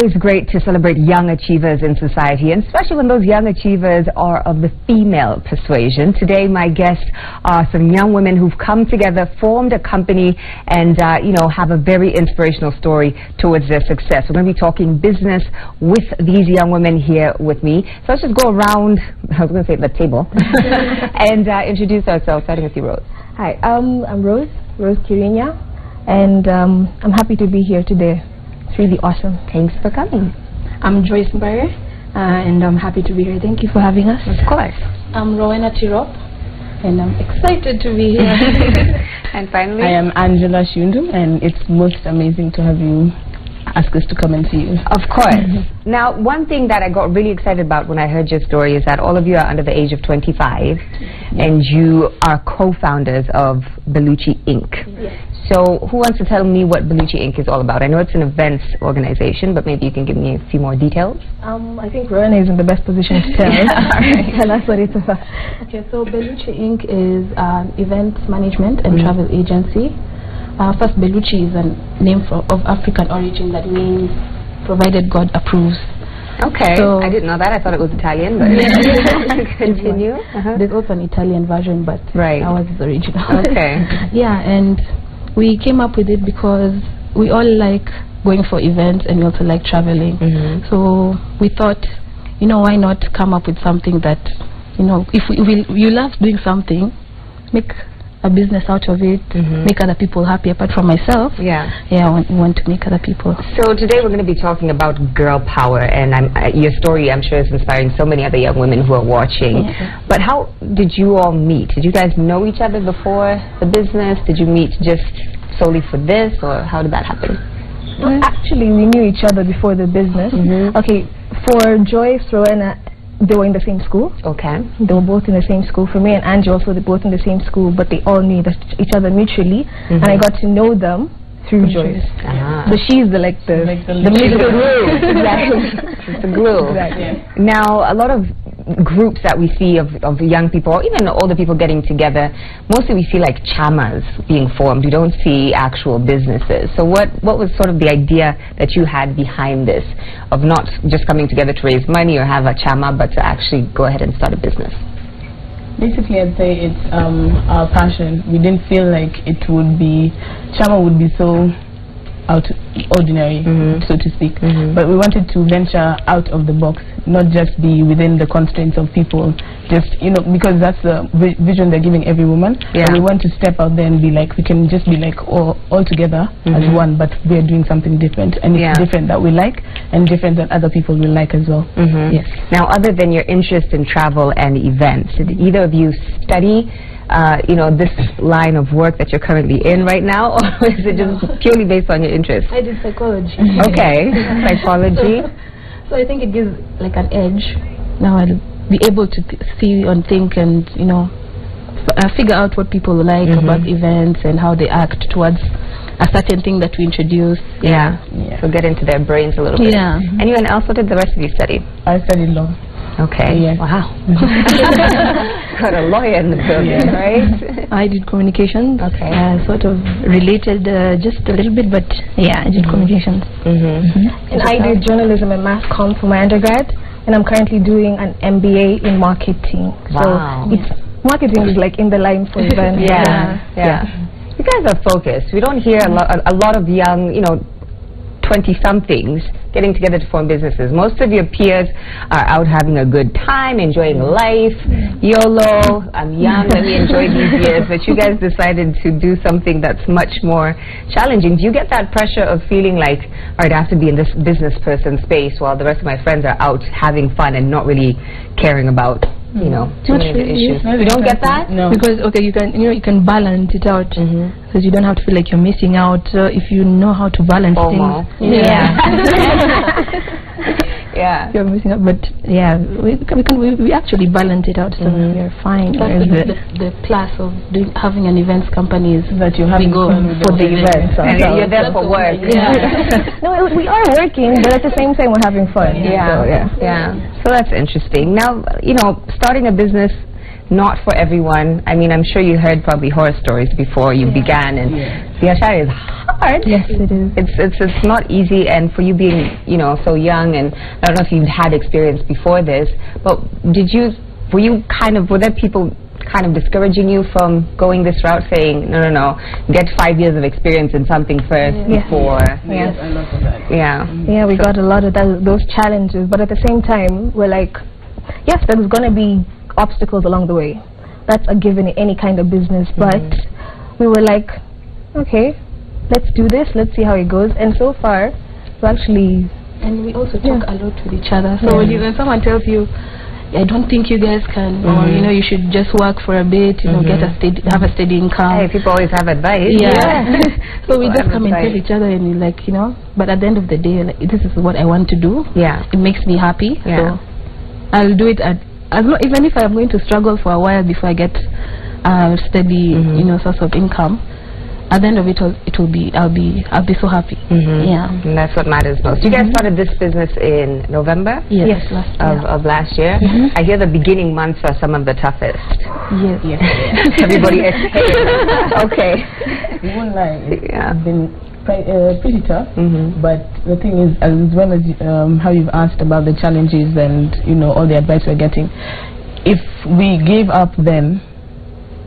always great to celebrate young achievers in society, and especially when those young achievers are of the female persuasion. Today, my guests are some young women who've come together, formed a company, and, have a very inspirational story towards their success. We're going to be talking business with these young women here with me. So let's just go around, I was going to say the table, and introduce ourselves, starting with you, Rose. Hi, I'm Rose Kirinya, and I'm happy to be here today. It's really awesome. Thanks for coming. I'm Joyce Mbaye, and I'm happy to be here. Thank you for having us. Of course. I'm Rowena Tirop, and I'm excited to be here. And finally, I am Angela Shundu, and it's most amazing to have you ask us to come and see you. Of course. Now, one thing that I got really excited about when I heard your story is that all of you are under the age of 25, and you are co-founders of Bellucci Inc. Yes. So, who wants to tell me what Bellucci Inc. is all about? I know it's an events organization, but maybe you can give me a few more details. I think Rowena is in the best position to tell. Tell us what it's about. Okay, so Bellucci Inc. is an events management and travel agency. First, Bellucci is a name of African origin that means provided God approves. Okay, so I didn't know that. I thought it was Italian, but continue. There's also an Italian version, but ours is original. Okay. Yeah, and we came up with it because we all like going for events and we also like traveling. So we thought, why not come up with something that, if you love doing something, make a business out of it, make other people happy apart from myself. I want to make other people. So today we're going to be talking about girl power, and your story, I'm sure, is inspiring so many other young women who are watching. But how did you all meet? Did you guys know each other before the business? Did you meet just solely for this, or how did that happen? Well, actually, we knew each other before the business. Okay, for Joyce, Rowena, they were in the same school. Okay. They were both in the same school. For me and Angie also, they were both in the same school, but they all knew each other mutually, and I got to know them through Joyce. So she's the middle glue. It's the glue. Exactly. Now, a lot of groups that we see of young people, or even older people getting together, mostly we see like chamas being formed. We don't see actual businesses. So what was sort of the idea that you had behind this, of not just coming together to raise money or have a chama, but to actually go ahead and start a business? Basically, I'd say it's our passion. We didn't feel like chama would be so ordinary, so to speak. But we wanted to venture out of the box, not just be within the constraints of people, just, because that's the vision they're giving every woman. And we want to step out there and be like, we can just be like all together as one, but we're doing something different. And it's different that we like, and different that other people will like as well. Yes. Now, other than your interest in travel and events, did either of you study this line of work that you're currently in right now, or is it just purely based on your interest? I did psychology. Okay, psychology. So I think it gives like an edge. Now I'll be able to see and think and, figure out what people like about events and how they act towards a certain thing that we introduce. So get into their brains a little bit. Anyone else? What did the rest of you study? I studied law. Okay. Wow. Got a lawyer in the building, right? I did communications. Okay. Sort of related just a little bit, but I did communications. And I did journalism and mass comm for my undergrad, and I'm currently doing an MBA in marketing. Wow. So marketing is like in the line for events. You guys are focused. We don't hear a lot of young, 20-somethings getting together to form businesses. Most of your peers are out having a good time, enjoying life. YOLO, I'm young, let me enjoy these years. But you guys decided to do something that's much more challenging. Do you get that pressure of feeling like, all right, I have to be in this business person space while the rest of my friends are out having fun and not really caring about too many of the issues? You don't get that? No. Because you can balance it out, so you don't have to feel like you're missing out. If you know how to balance things, you're missing out. But we actually balance it out, so we're fine. The plus of having an events company is that you have we go for the events. And you're there for work. No, we are working, but at the same time we're having fun. So that's interesting. Now, starting a business, not for everyone. I mean, I'm sure you heard probably horror stories before you began, and Biashara is hard. Yes, it is. It's not easy, and for you being, you know, so young, and I don't know if you'd had experience before this, but were there people kind of discouraging you from going this route, saying no, get 5 years of experience in something first before? Yes. Yeah, we got a lot of those challenges, but at the same time we're like, yes, there's going to be obstacles along the way. That's a given in any kind of business, but we were like, okay, let's do this, let's see how it goes. And so far we actually, and we also talk a lot with each other. So when someone tells you, I don't think you guys can, or you know, you should just work for a bit, you know, have a steady income. Hey, people always have advice. Yeah. So we just come and tell each other, and like, you know, but at the end of the day, like, this is what I want to do. Yeah. It makes me happy. Yeah. So I'll do it even if I'm going to struggle for a while before I get a steady, you know, source of income. At the end of it, I'll be so happy. Yeah, and that's what matters most. You guys started this business in November. Yes, of last year. I hear the beginning months are some of the toughest. Yes. Everybody exhales. Okay. We won't lie. It's been pretty tough. But the thing is, as well as how you've asked about the challenges and, you know, all the advice we're getting, if we gave up then,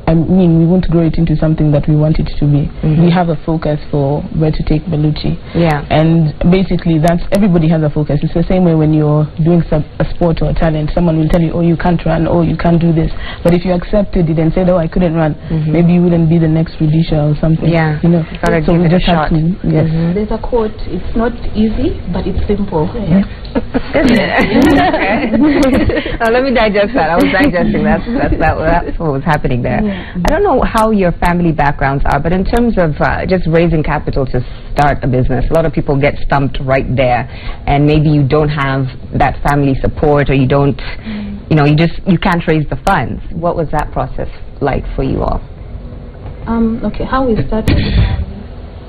I mean, we won't grow it into something that we want it to be. We have a focus for where to take Bellucci. Yeah. And basically, everybody has a focus. It's the same way when you're doing a sport or a talent. Someone will tell you, oh, you can't run, oh, you can't do this. But if you accepted it and said, oh, I couldn't run, maybe you wouldn't be the next Rudisha or something. Yeah. You know. So we just have to. Yes. There's a quote. It's not easy, but it's simple. Yeah. Now, let me digest that. I was digesting that's what was happening there. I don't know how your family backgrounds are, but in terms of just raising capital to start a business, a lot of people get stumped right there, and maybe you don't have that family support, or you don't, you know, you can't raise the funds. What was that process like for you all? Okay, how we started.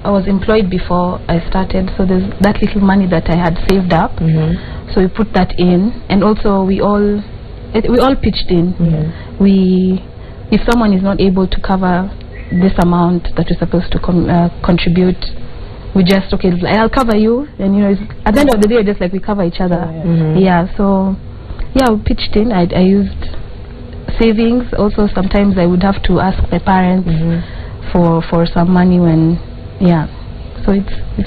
I was employed before I started, so there's that little money that I had saved up. So we put that in, and also we all pitched in. If someone is not able to cover this amount that we're supposed to contribute, we just, okay, I'll cover you, and you know, at the end of the day, just like we cover each other. So we pitched in. I used savings. Also, sometimes I would have to ask my parents for some money when, So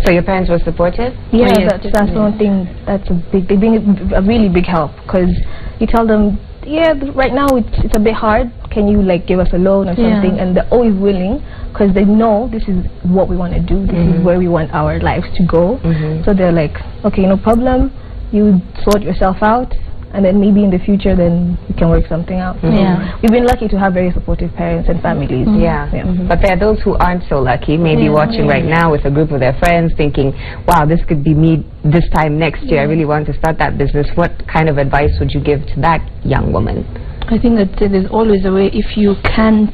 your parents were supportive? Yeah, that's one thing. That's they bring a really big help, because you tell them, right now it's a bit hard. Can you like give us a loan or something? And they're always willing, because they know this is what we want to do. This is where we want our lives to go. So they're like, okay, no problem. You sort yourself out, and then maybe in the future, then we can work something out. We've been lucky to have very supportive parents and families. But there are those who aren't so lucky, maybe watching right now with a group of their friends, thinking, wow, this could be me this time next year. I really want to start that business. What kind of advice would you give to that young woman? I think that there's always a way. If you can't,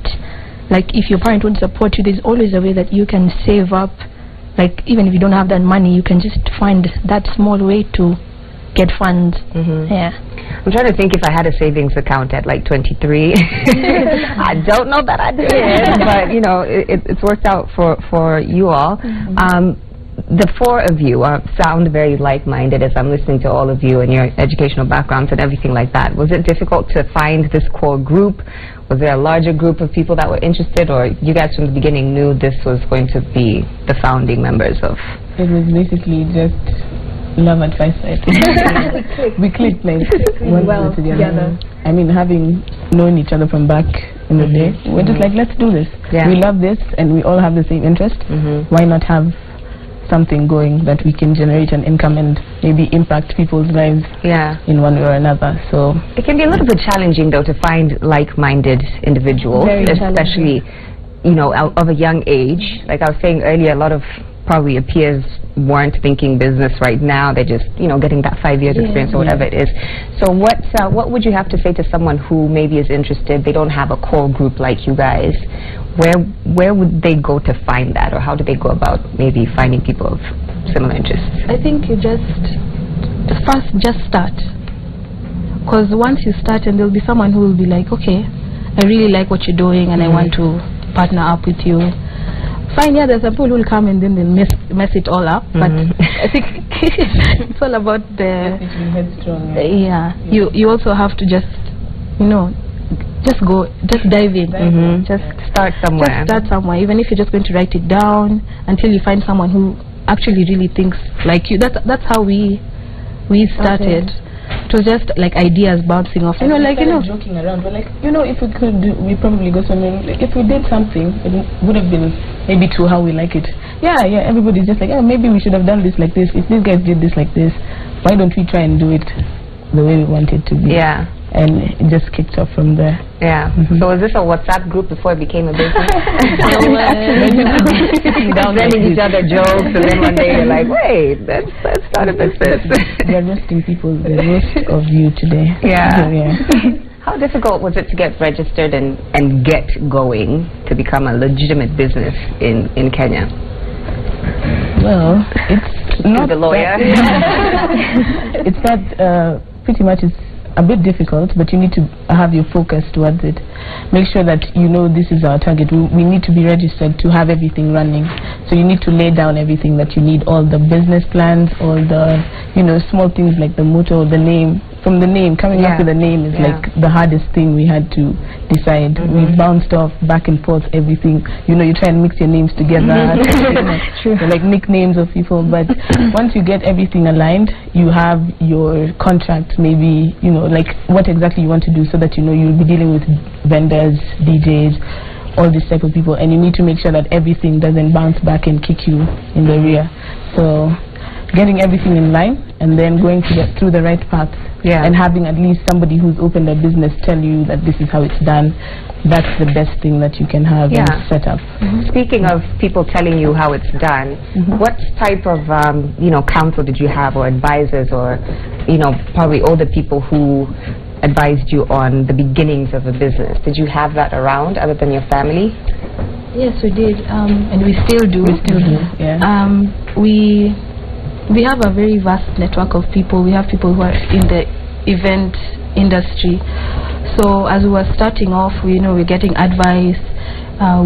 like, if your parent won't support you, there's always a way that you can save up. Like, even if you don't have that money, you can just find that small way to get funds. I'm trying to think if I had a savings account at like 23. I don't know that I did, but you know, it's worked out for you all. The four of you sound very like-minded as I'm listening to all of you and your educational backgrounds and everything like that. Was it difficult to find this core group? Was there a larger group of people that were interested, or you guys from the beginning knew this was going to be the founding members of? It was basically just love at first sight. We clicked like well together. I mean, having known each other from back in the day, we're just like, let's do this. We love this, and we all have the same interest. Why not have something going that we can generate an income and maybe impact people's lives in one way or another? So it can be a little bit challenging, though, to find like-minded individuals, especially, you know, of a young age. Like I was saying earlier, a lot of probably your peers weren't thinking business right now. They're just, you know, getting that 5 years experience or whatever it is. So what would you have to say to someone who maybe is interested? They don't have a core group like you guys. Where would they go to find that, or how do they go about maybe finding people of similar interests? I think you just start, because once you start, and there'll be someone who will be like, okay, I really like what you're doing, and I want to partner up with you. fine, yeah, there's some people who will come and then they'll mess it all up. But I think it's all about the... You also have to just, you know, just dive in. Just start somewhere. Just start somewhere, even if you're just going to write it down until you find someone who actually really thinks like you. That's how we started. It was just like ideas bouncing off. You know, like, you know, joking around. We're like, you know, if we could do, we probably go somewhere. Like, if we did something, it would have been maybe to how we like it. Yeah. Everybody's just like, oh, maybe we should have done this like this. If these guys did this like this, why don't we try and do it the way we want it to be? Yeah. And it just kicked off from there. Yeah. So was this a WhatsApp group before it became a business? Sitting down, sending each other jokes, and then one day you're like, wait, let's start a business. We're roasting people, the roast of you today. Yeah. How difficult was it to get registered and get going to become a legitimate business in Kenya? Well, it's not the lawyer. It's not pretty much. It's a bit difficult, but you need to have your focus towards it. Make sure that you know this is our target. We need to be registered to have everything running. So you need to lay down everything that you need, all the business plans, all the, you know, small things like the motto, the name. From the name, coming up with a name is like the hardest thing we had to decide. We bounced off back and forth everything. You know, you try and mix your names together. Like nicknames of people. But once you get everything aligned, you have your contract, maybe, you know, like what exactly you want to do, so that you know you'll be dealing with vendors, DJs, all these type of people, and you need to make sure that everything doesn't bounce back and kick you in the rear. So getting everything in line and then going through the right path, and having at least somebody who's opened a business tell you that this is how it's done, that's the best thing that you can have and set up. Speaking of people telling you how it's done, what type of you know, counsel did you have, or advisors, or, you know, probably all the people who advised you on the beginnings of a business? Did you have that around other than your family? Yes, we did, and we still do. We have a very vast network of people. We have people who are in the event industry. So as we were starting off, we're getting advice.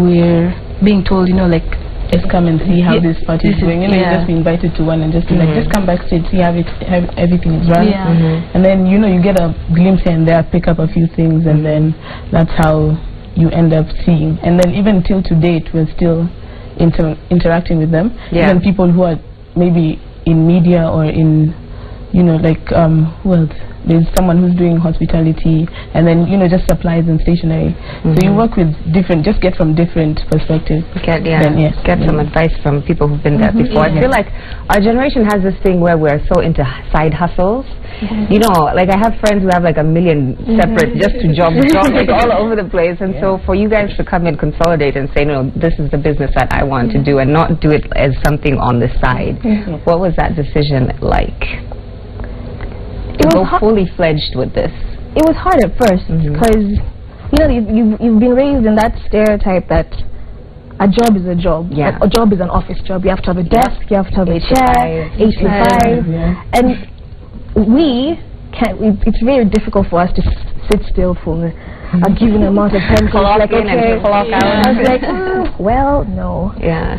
We're being told, you know, like, just come and see how this party is going. You know, you just be invited to one and just be like, just come backstage, see how everything is run. And then, you know, you get a glimpse here and there, pick up a few things, and then that's how you end up seeing. And then even till to date, we're still interacting with them. Even people who are maybe in media or in, you know, like, well, there's someone who's doing hospitality, and then, you know, just supplies and stationery. So you work with different, just get from different perspectives. Get some advice from people who've been there before. I feel like our generation has this thing where we're so into side hustles. You know, like, I have friends who have like 1 million separate just to jobs like all over the place. And so for you guys to come and consolidate and say, no, this is the business that I want to do, and not do it as something on the side. What was that decision like? To go fully fledged with this? It was hard at first, because you know, you've been raised in that stereotype that a job is a job. Like, a job is an office job. You have to have a desk, you have to have a chair, 8 to 5. And we can't, it's very difficult for us to sit still for a given amount of time. So like, okay, I was like, well, no.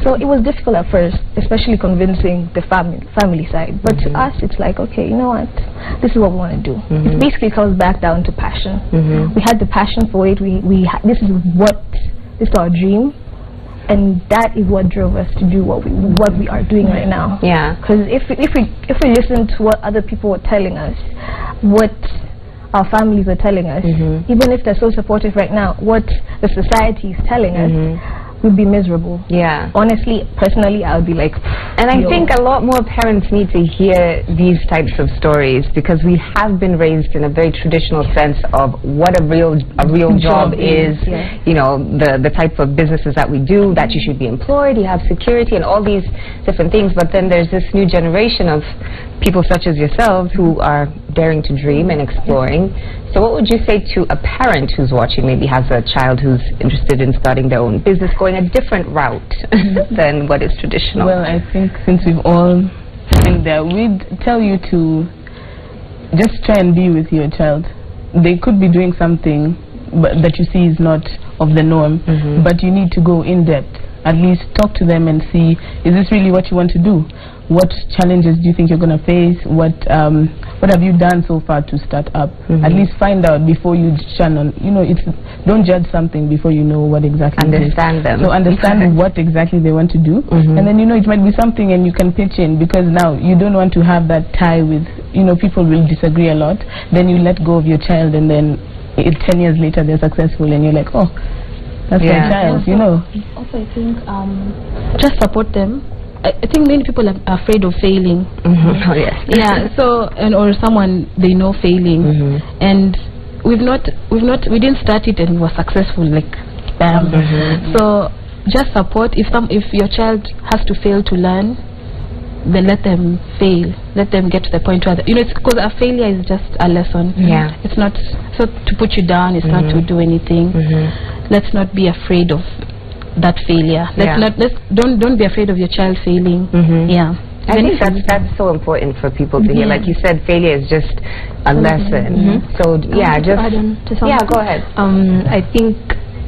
So it was difficult at first, especially convincing the family side. But to us, it's like, okay, you know what? This is what we want to do. It basically comes back down to passion. We had the passion for it. This is our dream. And that is what drove us to do what we are doing right now. Because if we listen to what other people were telling us, what our families are telling us, even if they're so supportive right now, what the society is telling us, we'd be miserable. Honestly, personally, I would be like, and I think a lot more parents need to hear these types of stories, because we have been raised in a very traditional sense of what a real job is. You know, the type of businesses that we do, that you should be employed, you have security and all these different things. But then there's this new generation of people such as yourselves who are daring to dream and exploring. So what would you say to a parent who's watching, maybe has a child who's interested in starting their own business, going a different route than what is traditional? Well, I think since we've all been there, we'd tell you to just try and be with your child. They could be doing something that you see is not of the norm, but you need to go in depth. At least talk to them and see, is this really what you want to do? What challenges do you think you're going to face? What have you done so far to start up? At least find out before you shun on. Don't judge something before you know what exactly. Understand them. So understand what exactly they want to do, and then it might be something, and you can pitch in, because now you don't want to have that tie with people will disagree a lot. Then you let go of your child, and then 10 years later they're successful, and you're like, oh, that's my child. Also, I think just support them. I think many people are afraid of failing. Oh, yes. Yeah. So, or someone they know failing, and we didn't start it and we were successful, like bam. So just support. If your child has to fail to learn, then let them fail. Let them get to the point where it's because a failure is just a lesson. Yeah. It's not to put you down. It's not to do anything. Let's not be afraid of that failure. Don't be afraid of your child failing. Yeah. I think that's so important for people to hear. Like you said, failure is just a lesson. So go ahead. I think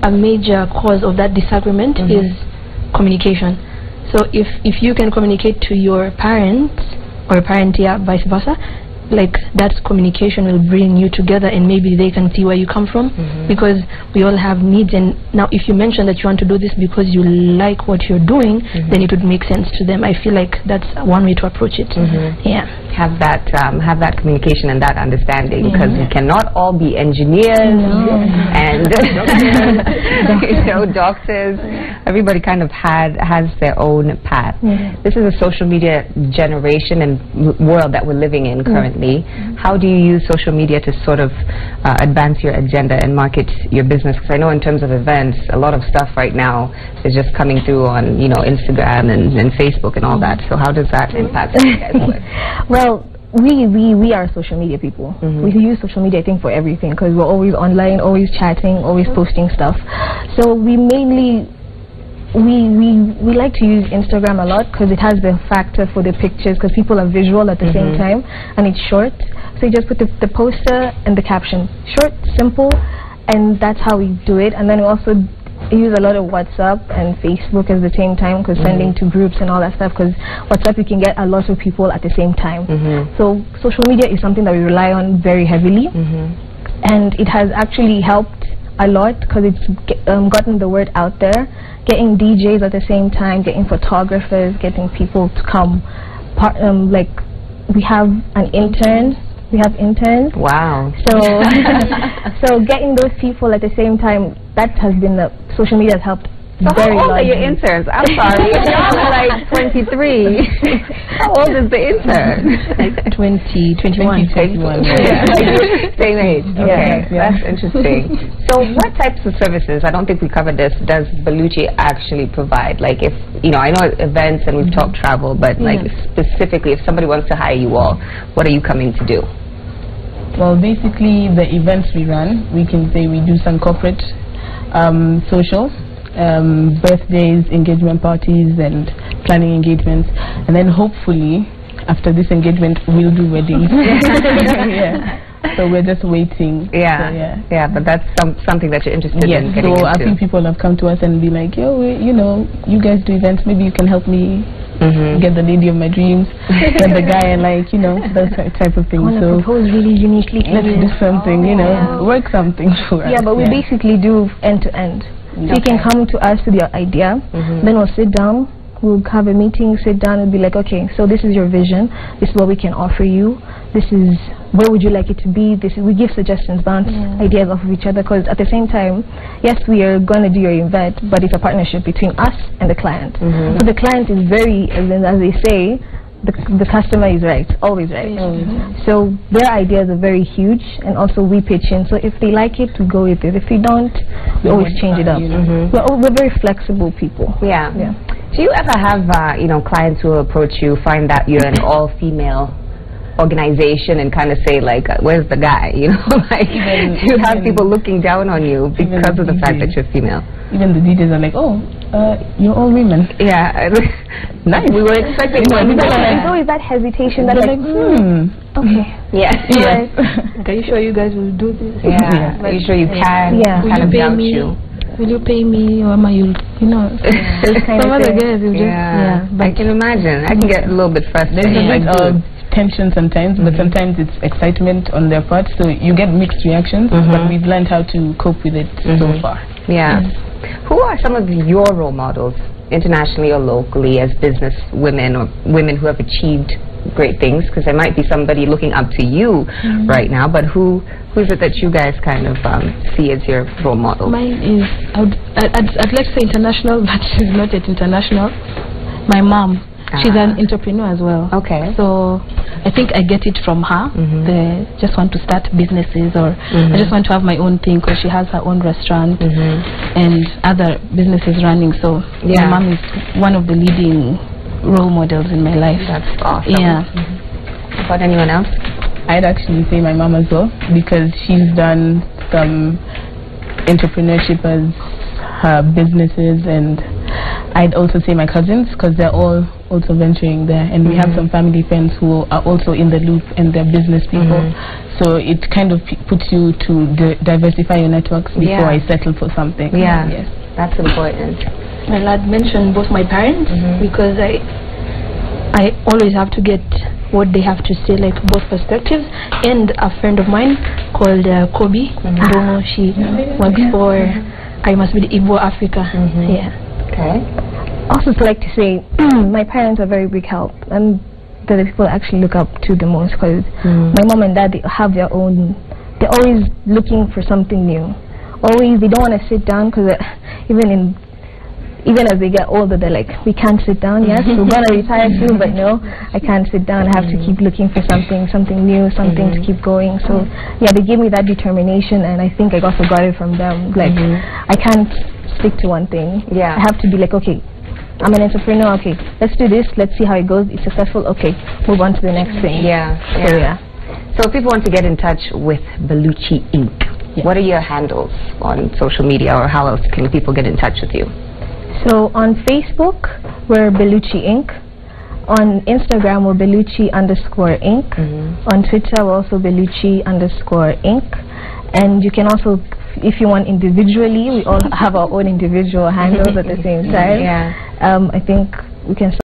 a major cause of that disagreement is communication. So if you can communicate to your parents or parent, vice versa, like that communication will bring you together, and maybe they can see where you come from, because we all have needs. And now if you mention that you want to do this because you like what you're doing, then it would make sense to them. I feel like that's one way to approach it. Yeah, have that communication and that understanding, because we cannot all be engineers and doctors. Everybody kind of has their own path. This is a social media generation and world that we're living in currently. How do you use social media to sort of advance your agenda and market your business? Because I know in terms of events, a lot of stuff right now is just coming through on Instagram and Facebook and all that. So how does that impact you guys? Well, we are social media people. We use social media, I think, for everything, because we're always online, always chatting, always posting stuff. So we mainly we like to use Instagram a lot, because it has the factor for the pictures, because people are visual at the same time, and it's short. So you just put the poster and the caption, short, simple, and that's how we do it. And then we also use a lot of WhatsApp and Facebook at the same time, because sending to groups and all that stuff, because WhatsApp you can get a lot of people at the same time. So social media is something that we rely on very heavily, and it has actually helped a lot, because it's gotten the word out there, getting DJs at the same time, getting photographers, getting people to come. Like we have an intern. We have interns. Wow. So getting those people at the same time, that has been social media has helped. So how old are your interns? I'm sorry. You're like 23. How old is the intern? Like 21. Same age. Okay, that's interesting. So what types of services, I don't think we covered this, does Baluchi actually provide? Like if, I know events and we've talked travel, but like specifically if somebody wants to hire you all, what are you coming to do? Well, basically the events we run, we can say we do some corporate social, birthdays, engagement parties, and planning engagements, and then hopefully after this engagement we'll do weddings. So we're just waiting. But that's something that you're interested in getting into. So I think people have come to us and be like, yo, you guys do events, maybe you can help me get the lady of my dreams, get the guy, and those type of things. So propose really uniquely. Let's do something, work something for us. Yeah, but we basically do end to end. So you can come to us with your idea, then we'll sit down, we'll have a meeting, sit down, and be like, okay, so this is your vision, this is what we can offer you, this is where would you like it to be, we give suggestions, bounce ideas off of each other, because at the same time, yes, we are going to do your event, but it's a partnership between us and the client. So the client is very, as they say, the customer is right, always right. So their ideas are very huge, and also we pitch in. So if they like it, we go with it. If we don't, we always change it up. We're very flexible people. Yeah. Do you ever have clients who approach you, find that you're an all-female organization, and kind of say like, where's the guy? Like you have people looking down on you because of the fact that you're female. Even the DJs are like, oh, you're all women. Yeah. Nice. We were expecting one. There's always that hesitation that like, okay. Yeah. Yes. Are you sure you guys will do this? Yeah. Are you sure you can? Yeah. Will you pay me? Will you pay me, or am I, you know? Some other guys will just, I can imagine. I can get a little bit frustrated. There's a bit of tension sometimes, but sometimes it's excitement on their part, so you get mixed reactions, but we've learned how to cope with it so far. Yeah. Who are some of your role models, internationally or locally, as business women or women who have achieved great things? Because there might be somebody looking up to you right now, but who is it that you guys kind of see as your role model? Mine is, I'd like to say international, but she's not yet international. My mom. She's an entrepreneur as well. Okay. So I think I get it from her. Just want to start businesses, or I just want to have my own thing, because she has her own restaurant and other businesses running. So my mom is one of the leading role models in my life. That's awesome. Yeah. About anyone else? I'd actually say my mom as well, because she's done some entrepreneurship as her businesses, and I'd also say my cousins, because they're all also venturing there, and we have some family friends who are also in the loop, and they're business people. So it kind of puts you to diversify your networks before I settle for something. Yeah, yes, that's important. And I'd mention both my parents, because I always have to get what they have to say, like both perspectives, and a friend of mine called Kobe. I don't know, she works for I Must Be the Igbo Africa. Yeah. Okay. Also, like to say, my parents are very big help, and they're the people I actually look up to the most, because my mom and dad, they have their own. They're always looking for something new. Always, they don't want to sit down, because even as they get older, they're like, we can't sit down. Yes, we're gonna retire soon, but no, I can't sit down. I have to keep looking for something new, something to keep going. So yeah, they gave me that determination, and I think I also got it from them. Like I can't stick to one thing. Yeah, I have to be like, okay, I'm an entrepreneur. Okay, let's do this. Let's see how it goes. It's successful. Okay, move on to the next thing. Yeah. So yeah. So if people want to get in touch with Bellucci Inc., what are your handles on social media, or how else can people get in touch with you? So on Facebook, we're Bellucci Inc. On Instagram, we're Bellucci_Inc. On Twitter, we're also Bellucci_Inc. And you can also, if you want individually, we all have our own individual handles at the same time. I think we can